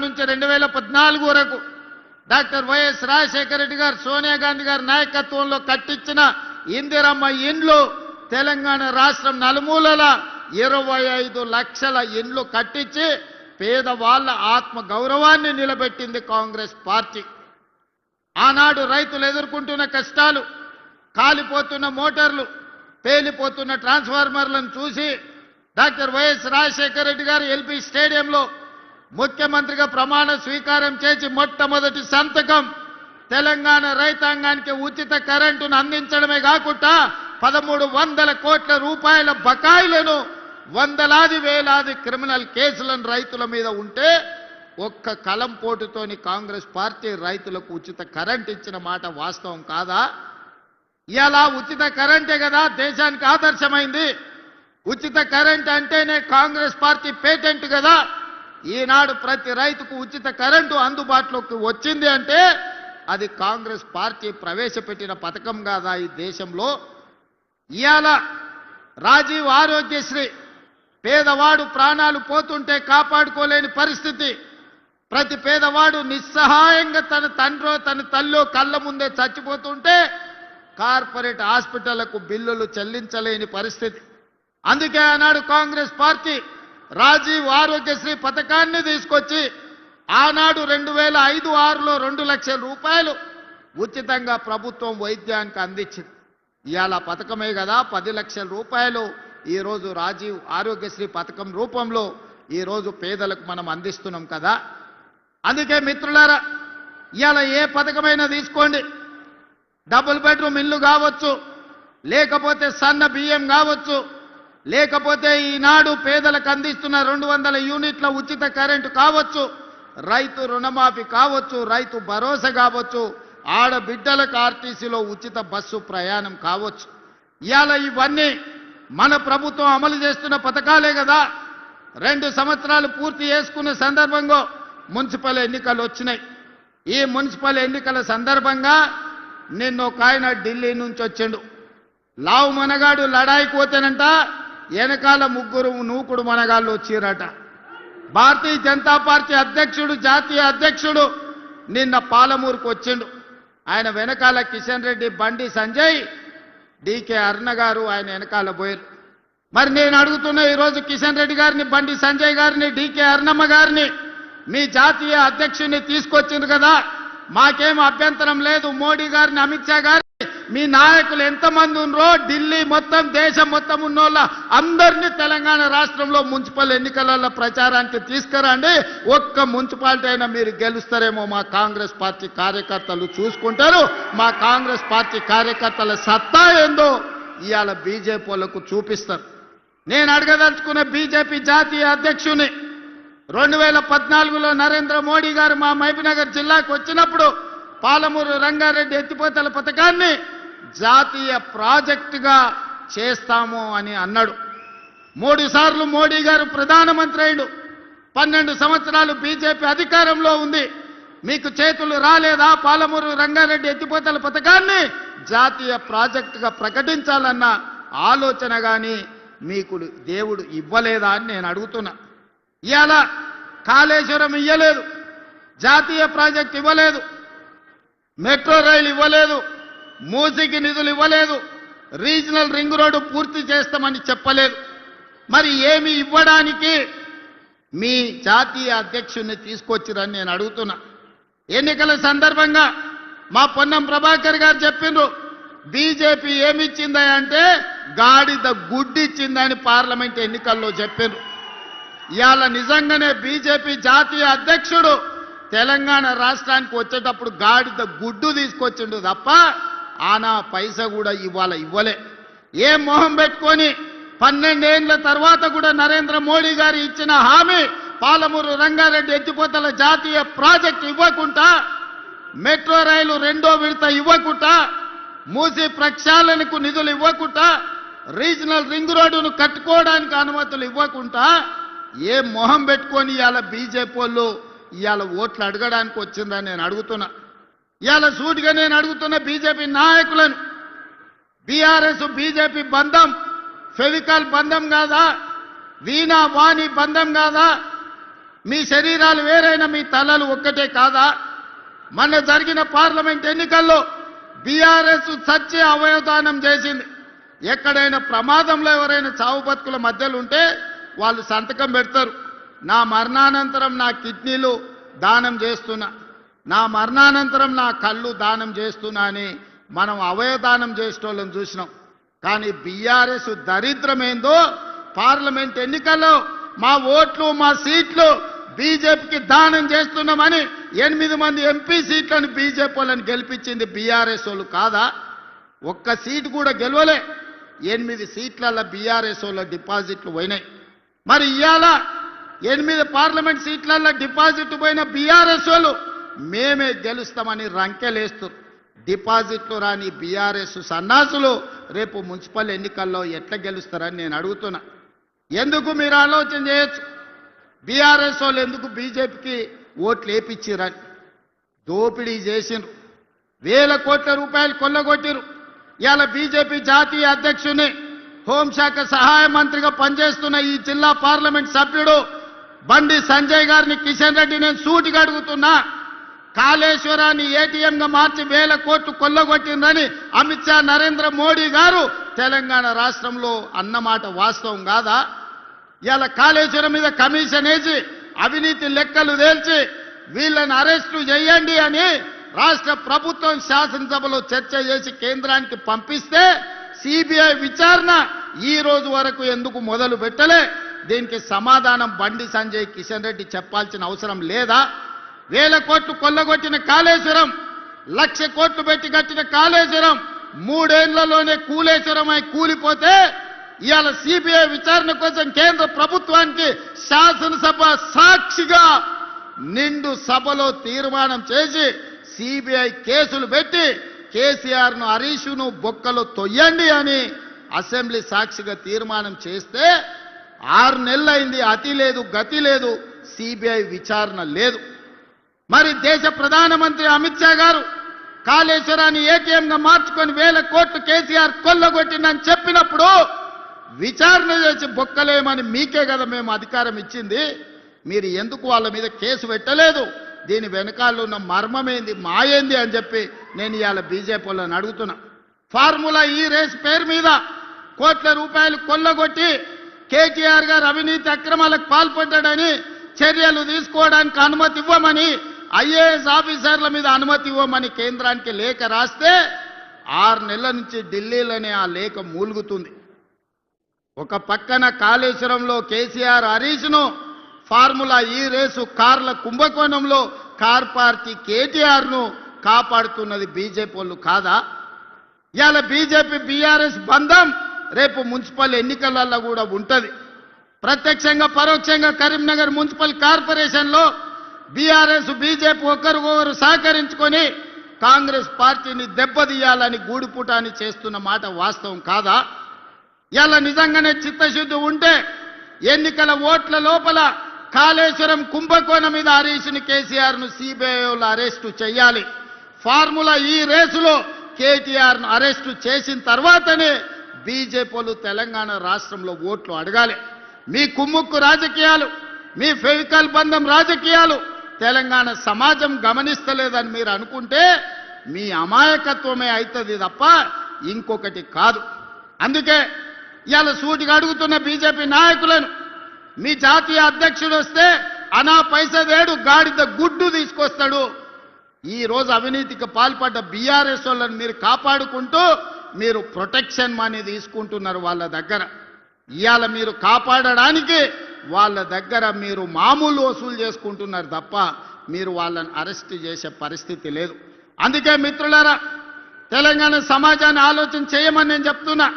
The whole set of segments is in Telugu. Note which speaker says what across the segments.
Speaker 1: నుంచి 2014 వరకు డాక్టర్ వైఎస్ రాజశేఖర రెడ్డి గారు సోనియా గాంధీ గారి నాయకత్వంలో కట్టించిన ఇందిరమ్మ ఇండ్లు తెలంగాణ రాష్ట్రం నలుమూలల 25 లక్షల ఇండ్లు కట్టించి పేదవాళ్ల ఆత్మ గౌరవాన్ని నిలబెట్టింది కాంగ్రెస్ పార్టీ. ఆనాడు రైతులు ఎదుర్కొంటున్న కష్టాలు, కాలిపోతున్న మోటార్లు, పేలిపోతున్న ట్రాన్స్ఫార్మర్లను చూసి డాక్టర్ వైఎస్ రాజశేఖర రెడ్డి గారు ఎల్బీ స్టేడియంలో ముఖ్యమంత్రిగా ప్రమాణ స్వీకారం చేసి మొట్టమొదటి సంతకం తెలంగాణ రైతాంగానికి ఉచిత కరెంటును అందించడమే కాకుండా 1300 కోట్ల రూపాయల బకాయిలను, వందలాది వేలాది క్రిమినల్ కేసులను రైతుల మీద ఉంటే ఒక్క కలం పోటుతోని కాంగ్రెస్ పార్టీ రైతులకు ఉచిత కరెంట్ ఇచ్చిన మాట వాస్తవం కాదా? ఇలా ఉచిత కరెంటే కదా దేశానికి ఆదర్శమైంది. ఉచిత కరెంట్ అంటేనే కాంగ్రెస్ పార్టీ పేటెంట్ కదా. ఈనాడు ప్రతి రైతుకు ఉచిత కరెంటు అందుబాటులోకి వచ్చింది అంటే అది కాంగ్రెస్ పార్టీ ప్రవేశపెట్టిన పథకం కాదా ఈ దేశంలో? ఇవాళ రాజీవ్ ఆరోగ్యశ్రీ, పేదవాడు ప్రాణాలు పోతుంటే కాపాడుకోలేని పరిస్థితి, ప్రతి పేదవాడు నిస్సహాయంగా తన తండ్రో తన తల్లో కళ్ళ ముందే చచ్చిపోతుంటే కార్పొరేట్ హాస్పిటళ్లకు బిల్లులు చెల్లించలేని పరిస్థితి. అందుకే ఆనాడు కాంగ్రెస్ పార్టీ రాజీవ్ ఆరోగ్యశ్రీ పథకాన్ని తీసుకొచ్చి ఆనాడు 2005-06లో 2 లక్షల రూపాయలు ఉచితంగా ప్రభుత్వం వైద్యానికి అందించింది. ఇవాళ పథకమే కదా 10 లక్షల రూపాయలు ఈరోజు రాజీవ్ ఆరోగ్యశ్రీ పథకం రూపంలో ఈరోజు పేదలకు మనం అందిస్తున్నాం కదా. అందుకే మిత్రులారా, ఇవాళ ఏ పథకమైనా తీసుకోండి, డబుల్ బెడ్రూమ్ ఇల్లు కావచ్చు, లేకపోతే సన్న బియ్యం కావచ్చు, లేకపోతే ఈనాడు పేదలకు అందిస్తున్న 200 యూనిట్ల ఉచిత కరెంటు కావచ్చు, రైతు రుణమాఫీ కావచ్చు, రైతు భరోసా కావచ్చు, ఆడబిడ్డలకు ఆర్టీసీలో ఉచిత బస్సు ప్రయాణం కావచ్చు. ఇవాళ ఇవన్నీ మన ప్రభుత్వం అమలు చేస్తున్న పథకాలే కదా. 2 సంవత్సరాలు పూర్తి చేసుకున్న సందర్భంగా మున్సిపల్ ఎన్నికలు వచ్చినాయి. ఈ మున్సిపల్ ఎన్నికల సందర్భంగా నిన్న ఒక ఆయన ఢిల్లీ నుంచి వచ్చిండు. లావు మనగాడు లడాయికి పోతేనంట వెనకాల 3 నూకుడు మనగాళ్ళు వచ్చిరట. భారతీయ జనతా పార్టీ అధ్యక్షుడు, జాతీయ అధ్యక్షుడు నిన్న పాలమూరుకు వచ్చిండు. ఆయన వెనకాల కిషన్ రెడ్డి, బండి సంజయ్, డీకే అరుణ గారు ఆయన వెనకాల పోయారు. మరి నేను అడుగుతున్నా ఈరోజు కిషన్ రెడ్డి గారిని, బండి సంజయ్ గారిని, డీకే అరుణమ్మ గారిని మీ జాతీయ అధ్యక్షుడిని తీసుకొచ్చింది కదా, మాకేం అభ్యంతరం లేదు. మోడీ గారిని, అమిత్ షా గారిని, మీ నాయకులు ఎంతమంది ఉన్నారో ఢిల్లీ మొత్తం, దేశం మొత్తం ఉన్నోళ్ళ అందరినీ తెలంగాణ రాష్ట్రంలో మున్సిపల్ ఎన్నికలలో ప్రచారానికి తీసుకురండి. ఒక్క మున్సిపాలిటీ అయినా మీరు గెలుస్తారేమో మా కాంగ్రెస్ పార్టీ కార్యకర్తలు చూసుకుంటారు. మా కాంగ్రెస్ పార్టీ కార్యకర్తల సత్తా ఏందో ఇవాళ బీజేపీ వాళ్ళకు చూపిస్తారు. నేను అడగదలుచుకున్న బీజేపీ జాతీయ అధ్యక్షుని 2014లో నరేంద్ర మోడీ గారు మా మహబూబ్నగర్ జిల్లాకు వచ్చినప్పుడు పాలమూరు రంగారెడ్డి ఎత్తిపోతల పథకాన్ని జాతీయ ప్రాజెక్టుగా చేస్తాము అని అన్నాడు. 3 సార్లు మోడీ గారు ప్రధానమంత్రి అయ్యాడు. 12 సంవత్సరాలు బీజేపీ అధికారంలో ఉంది. మీకు చేతులు రాలేదా పాలమూరు రంగారెడ్డి ఎత్తిపోతల పథకాన్ని జాతీయ ప్రాజెక్టుగా ప్రకటించాలన్న ఆలోచన కానీ మీకు దేవుడు ఇవ్వలేదా అని నేను అడుగుతున్నా. ఇవాళ కాళేశ్వరం ఇవ్వలేదు, జాతీయ ప్రాజెక్ట్ ఇవ్వలేదు, మెట్రో రైలు ఇవ్వలేదు, మూసీకి నిధులు ఇవ్వలేదు, రీజనల్ రింగ్ రోడ్డు పూర్తి చేస్తామని చెప్పలేదు. మరి ఏమి ఇవ్వడానికి మీ జాతీయ అధ్యక్షుడిని తీసుకొచ్చిరని నేను అడుగుతున్నా. ఎన్నికల సందర్భంగా మా పొన్నం ప్రభాకర్ గారు చెప్పిండ్రు, బీజేపీ ఏమిచ్చిందా అంటే గాడిద గుడ్డిచ్చిందని పార్లమెంట్ ఎన్నికల్లో చెప్పిండ్రు. ఇవాళ నిజంగానే బీజేపీ జాతీయ అధ్యక్షుడు తెలంగాణ రాష్ట్రానికి వచ్చేటప్పుడు గాడిద గుడ్డు తీసుకొచ్చిండు తప్ప ఆనా పైసా కూడా ఇవాళ ఇవ్వలే. ఏ మొహం పెట్టుకొని 12 ఏళ్ల తర్వాత కూడా నరేంద్ర మోడీ గారు ఇచ్చిన హామీ పాలమూరు రంగారెడ్డి ఎత్తిపోతల జాతీయ ప్రాజెక్టు ఇవ్వకుండా, మెట్రో రైలు 2వ విడత ఇవ్వకుండా, మూసీ ప్రక్షాళనకు నిధులు ఇవ్వకుండా, రీజనల్ రింగ్ రోడ్డును కట్టుకోవడానికి అనుమతులు ఇవ్వకుండా ఏ మొహం పెట్టుకొని ఇవాళ బీజేపీ వాళ్ళు ఇవాళ ఓట్లు అడగడానికి వచ్చిందని నేను అడుగుతున్నా. ఇవాళ సూటిగా నేను అడుగుతున్న బీజేపీ నాయకులను, బీఆర్ఎస్ బీజేపీ బంధం ఫెవికాల్ బంధం కాదా? వీణా వాణి బంధం కాదా? మీ శరీరాలు వేరైనా మీ తలలు ఒక్కటే కాదా? మొన్న జరిగిన పార్లమెంట్ ఎన్నికల్లో బీఆర్ఎస్ సత్య అవయవదానం చేసింది. ఎక్కడైనా ప్రమాదంలో ఎవరైనా చావు బతుకుల మధ్యలో ఉంటే వాళ్ళు సంతకం పెడతారు, నా మరణానంతరం నా కిడ్నీలు దానం చేస్తున్నా, నా మరణానంతరం నా కళ్ళు దానం చేస్తున్నా అని మనం అవయవదానం చేసేటోళ్ళని చూసినాం. కానీ బీఆర్ఎస్ దరిద్రమేందో పార్లమెంట్ ఎన్నికల్లో మా ఓట్లు మా సీట్లు బీజేపీకి దానం చేస్తున్నామని 8 మంది ఎంపీ సీట్లను బీజేపీ వాళ్ళని గెలిపించింది బీఆర్ఎస్ వాళ్ళు కాదా? ఒక్క సీటు కూడా గెలవలే. 8 సీట్లలో బీఆర్ఎస్ వాళ్ళ డిపాజిట్లు పోయినాయి. మరి ఇవాళ 8 పార్లమెంట్ సీట్లలో డిపాజిట్ పోయిన బీఆర్ఎస్ వాళ్ళు మేమే గెలుస్తామని రంకెలేస్తారు. డిపాజిట్లు రాని బీఆర్ఎస్ సన్నాసులు రేపు మున్సిపల్ ఎన్నికల్లో ఎట్లా గెలుస్తారని నేను అడుగుతున్నా. ఎందుకు మీరు ఆలోచన చేయొచ్చు, బీఆర్ఎస్ వాళ్ళు ఎందుకు బీజేపీకి ఓట్లు వేయించారని? దోపిడీ చేసిండ్రు, వేల కోట్ల రూపాయలు కొల్లగొట్టిరు. ఇవాళ బీజేపీ జాతీయ అధ్యక్షుని హోంశాఖ సహాయ మంత్రిగా పనిచేస్తున్న ఈ జిల్లా పార్లమెంట్ సభ్యుడు బండి సంజయ్ గారిని కిషన్ రెడ్డి నేను సూటిగా అడుగుతున్నా. కాళేశ్వరాన్ని ఏటీఎంగా మార్చి వేల కోట్లు కొల్లగొట్టిందని అమిత్ షా నరేంద్ర మోడీ గారు తెలంగాణ రాష్ట్రంలో అన్నమాట వాస్తవం కాదా? ఇవాళ కాళేశ్వరం మీద కమిషన్ వేసి అవినీతి లెక్కలు తేల్చి వీళ్ళని అరెస్టు చేయండి అని రాష్ట్ర ప్రభుత్వం శాసనసభలో చర్చ చేసి కేంద్రానికి పంపిస్తే సిబిఐ విచారణ ఈ రోజు వరకు ఎందుకు మొదలు పెట్టలే? దీనికి సమాధానం బండి సంజయ్ కిషన్ రెడ్డి చెప్పాల్సిన అవసరం లేదా? వేల కోట్లు కొల్లగొట్టిన కాళేశ్వరం, 1,00,000 కోట్లు పెట్టి కట్టిన కాళేశ్వరం 3 ఏళ్లలోనే కూలేశ్వరమై కూలిపోతే ఇవాళ సిబిఐ విచారణ కోసం కేంద్ర ప్రభుత్వానికి శాసనసభ సాక్షిగా నిండు సభలో తీర్మానం చేసి సిబిఐ కేసులు పెట్టి కేసీఆర్ను హరీష్ను బొక్కలో తొయ్యండి అని అసెంబ్లీ సాక్షిగా తీర్మానం చేస్తే 6 నెలలైంది, అతి లేదు గతి లేదు, సిబిఐ విచారణ లేదు. మరి దేశ ప్రధానమంత్రి అమిత్ షా గారు కాళేశ్వరాన్ని ఏటీఎంగా మార్చుకొని వేల కోట్లు కేసీఆర్ కొల్లగొట్టిందని చెప్పినప్పుడు విచారణ చేసి బొక్కలేమని మీకే కదా మేము అధికారం ఇచ్చింది. మీరు ఎందుకు వాళ్ళ మీద కేసు పెట్టలేదు? దీని వెనకాల ఉన్న మర్మమేంది, మాయేంది అని చెప్పి నేను ఇవాళ బీజేపీ వాళ్ళని అడుగుతున్నా. ఫార్ములా ఈ రేస్ పేరు మీద కోట్ల రూపాయలు కొల్లగొట్టి కేటీఆర్ గారు అవినీతి అక్రమాలకు పాల్పడ్డాడని చర్యలు తీసుకోవడానికి అనుమతి ఇవ్వమని, ఐఏఎస్ ఆఫీసర్ల మీద అనుమతి ఇవ్వమని కేంద్రానికి లేఖ రాస్తే 6 నెలల నుంచి ఢిల్లీలోనే ఆ లేఖ మూలుగుతుంది. ఒక పక్కన కాళేశ్వరంలో కేసీఆర్ హరీష్ను, ఫార్ములా ఈ రేసు కార్ల కుంభకోణంలో కార్ పార్టీ కేటీఆర్ను కాపాడుతున్నది బీజేపీ వాళ్ళు కాదా? ఇవాళ బీజేపీ బీఆర్ఎస్ బంధం రేపు మున్సిపల్ ఎన్నికలలో కూడా ఉంటుంది. ప్రత్యక్షంగా పరోక్షంగా కరీంనగర్ మున్సిపల్ కార్పొరేషన్లో బీఆర్ఎస్ బీజేపీ ఒకరికొకరు సహకరించుకొని కాంగ్రెస్ పార్టీని దెబ్బతీయాలని గూడుపుటాన్ని చేస్తున్న మాట వాస్తవం కాదా? ఇలా నిజంగానే చిత్తశుద్ధి ఉంటే ఎన్నికల ఓట్ల లోపల కాళేశ్వరం కుంభకోణం మీద హరీష్ని కేసీఆర్ను సిబిఐలో అరెస్టు చేయాలి. ఫార్ములా ఈ రేసులో కేటీఆర్ను అరెస్టు చేసిన తర్వాతనే బీజేపీలు తెలంగాణ రాష్ట్రంలో ఓట్లు అడగాలి. మీ కుమ్ముక్కు రాజకీయాలు, మీ ఫెవికల్ బంధం రాజకీయాలు తెలంగాణ సమాజం గమనిస్తలేదని మీరు అనుకుంటే మీ అమాయకత్వమే అవుతుంది తప్ప ఇంకొకటి కాదు. అందుకే ఇవాళ సూటిగా అడుగుతున్న బీజేపీ నాయకులను, మీ జాతీయ అధ్యక్షుడు వస్తే అనా పైసదేడు గాడిద గుడ్డు తీసుకొస్తాడు. ఈ రోజు అవినీతికి పాల్పడ్డ బీఆర్ఎస్ వాళ్ళని మీరు కాపాడుకుంటూ మీరు ప్రొటెక్షన్ మనీ తీసుకుంటున్నారు వాళ్ళ దగ్గర. ఇవాళ మీరు కాపాడడానికి వాళ్ళ దగ్గర మీరు మామూలు వసూలు చేసుకుంటున్నారు తప్ప మీరు వాళ్ళని అరెస్ట్ చేసే పరిస్థితి లేదు. అందుకే మిత్రులారా, తెలంగాణ సమాజాన్ని ఆలోచన చేయమని నేను చెప్తున్నా.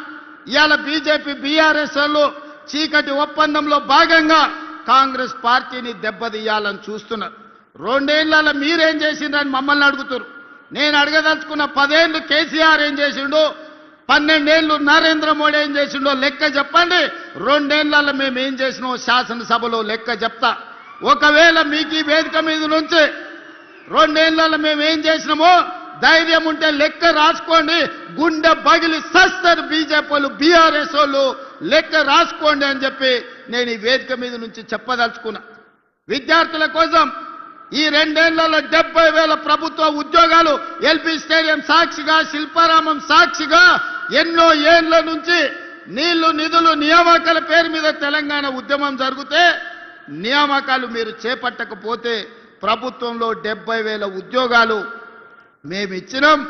Speaker 1: ఇవాళ బీజేపీ బీఆర్ఎస్ వాళ్ళు చీకటి ఒప్పందంలో భాగంగా కాంగ్రెస్ పార్టీని దెబ్బతీయాలని చూస్తున్నారు. 2 ఏళ్లలో మీరేం చేసిండ్రని మమ్మల్ని అడుగుతారు. నేను అడగదలుచుకున్న 10 ఏళ్ళు కేసీఆర్ ఏం చేసిండు, 12 ఏళ్ళు నరేంద్ర మోడీ ఏం చేసిండో లెక్క చెప్పండి. 2 ఏళ్లలో మేము ఏం చేసినామో శాసనసభలో లెక్క చెప్తా. ఒకవేళ మీకు ఈ వేదిక మీద నుంచి 2 ఏళ్లలో మేము ఏం చేసినామో ధైర్యం ఉంటే లెక్క రాసుకోండి. గుండె పగిలి సస్తారు బీజేపీ వాళ్ళు, బీఆర్ఎస్ వాళ్ళు, లెక్క రాసుకోండి అని చెప్పి నేను ఈ వేదిక మీద నుంచి చెప్పదలుచుకున్నా. విద్యార్థుల కోసం ఈ 2 ఏళ్లలో 70,000 ప్రభుత్వ ఉద్యోగాలు ఎల్బీ స్టేడియం సాక్షిగా శిల్పారామం సాక్షిగా ఎన్నో ఏళ్ల నుంచి నీళ్లు నిధులు నియామకాల పేరు మీద తెలంగాణ ఉద్యమం జరిగితే నియామకాలు మీరు చేపట్టకపోతే ప్రభుత్వంలో 70,000 ఉద్యోగాలు మేము ఇచ్చినాం.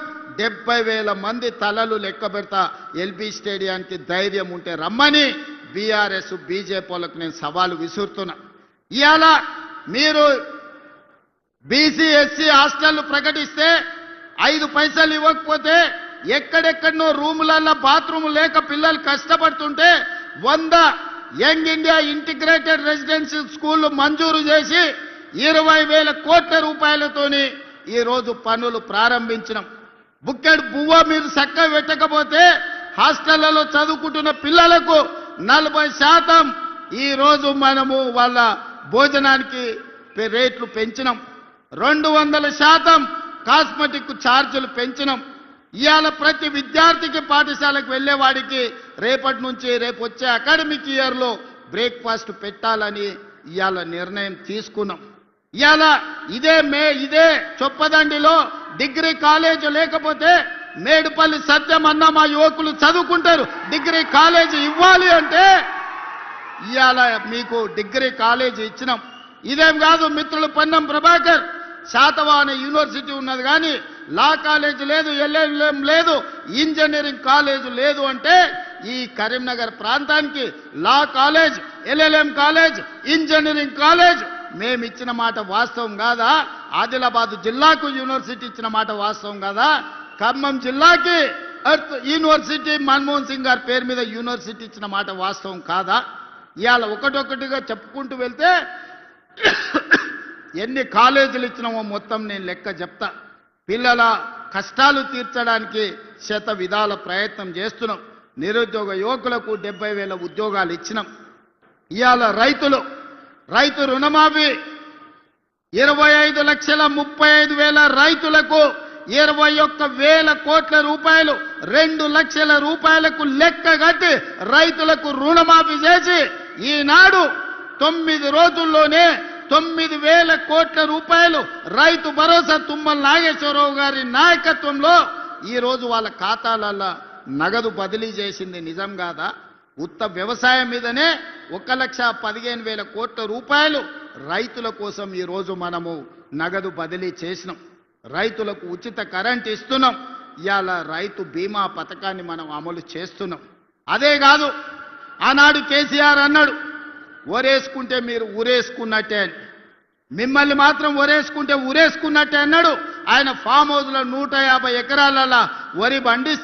Speaker 1: 70,000 మంది తలలు లెక్క పెడతా ఎల్బీ స్టేడియానికి ధైర్యం ఉంటే రమ్మని బీఆర్ఎస్ బీజేపీలకు నేను సవాలు విసురుతున్నా. ఇవాళ మీరు బీసీ ఎస్సీ హాస్టళ్లు ప్రకటిస్తే 5 పైసలు ఇవ్వకపోతే ఎక్కడెక్కడనో రూములలో బాత్రూమ్ లేక పిల్లలు కష్టపడుతుంటే 100 యంగ్ ఇండియా ఇంటిగ్రేటెడ్ రెసిడెన్షియల్ స్కూళ్లు మంజూరు చేసి 20,000 కోట్ల రూపాయలతోని ఈ రోజు పనులు ప్రారంభించినాం. బుక్కెడు బువ్వ మీరు చక్కగా పెట్టకపోతే హాస్టళ్లలో చదువుకుంటున్న పిల్లలకు 40% ఈ రోజు మనము వాళ్ళ భోజనానికి రేట్లు పెంచినాం. 200% కాస్మెటిక్ ఛార్జీలు పెంచినాం. ఇవాళ ప్రతి విద్యార్థికి పాఠశాలకు వెళ్ళేవాడికి రేపటి నుంచి రేపు వచ్చే అకాడమిక్ ఇయర్లో బ్రేక్ఫాస్ట్ పెట్టాలని ఇవాళ నిర్ణయం తీసుకున్నాం. ఇవాళ ఇదే చొప్పదండిలో డిగ్రీ కాలేజ్ లేకపోతే మేడుపల్లి సత్యం అన్న మా యువకులు చదువుకుంటారు. డిగ్రీ కాలేజ్ ఇవ్వాలి అంటే ఇవాళ మీకు డిగ్రీ కాలేజ్ ఇచ్చినాం. ఇదేం కాదు మిత్రులు పొన్నం ప్రభాకర్ శాతవాహన యూనివర్సిటీ ఉన్నది కానీ లా కాలేజ్ లేదు, ఎల్ఎల్ఎం లేదు, ఇంజనీరింగ్ కాలేజ్ లేదు అంటే ఈ కరీంనగర్ ప్రాంతానికి law college, LLM college, engineering college మేము ఇచ్చిన మాట వాస్తవం కాదా? ఆదిలాబాద్ జిల్లాకు యూనివర్సిటీ ఇచ్చిన మాట వాస్తవం కాదా? ఖమ్మం జిల్లాకి ఎర్త్ యూనివర్సిటీ మన్మోహన్ సింగ్ గారి పేరు మీద యూనివర్సిటీ ఇచ్చిన మాట వాస్తవం కాదా? ఇవాళ ఒకటొకటిగా చెప్పుకుంటూ వెళ్తే ఎన్ని కాలేజీలు ఇచ్చినామో మొత్తం నేను లెక్క చెప్తా. పిల్లల కష్టాలు తీర్చడానికి శత విధాల ప్రయత్నం చేస్తున్నాం. నిరుద్యోగ యువకులకు 70,000 ఉద్యోగాలు ఇచ్చినాం. ఇవాళ రైతు రుణమాఫీ 25,35,000 రైతులకు 21,000 కోట్ల రూపాయలు 2 లక్షల రూపాయలకు లెక్క కట్టి రైతులకు రుణమాఫీ చేసి ఈనాడు 9 రోజుల్లోనే 9,000 కోట్ల రూపాయలు రైతు భరోసా తుమ్మల నాగేశ్వరరావు గారి నాయకత్వంలో ఈ రోజు వాళ్ళ ఖాతాలలో నగదు బదిలీ చేసింది నిజం కాదా? ఉత్త వ్యవసాయం మీదనే 1,15,000 కోట్ల రూపాయలు రైతుల కోసం ఈ రోజు మనము నగదు బదిలీ చేసినాం. రైతులకు ఉచిత కరెంట్ ఇస్తున్నాం. ఇవాళ రైతు బీమా పథకాన్ని మనం అమలు చేస్తున్నాం. అదే కాదు ఆనాడు కేసీఆర్ అన్నాడు ఒరేసుకుంటే మీరు ఊరేసుకున్నట్టే అని. మిమ్మల్ని మాత్రం ఒరేసుకుంటే ఊరేసుకున్నట్టే అన్నాడు. ఆయన ఫామ్ హౌస్లో 150 ఎకరాల వరి పండిస్తే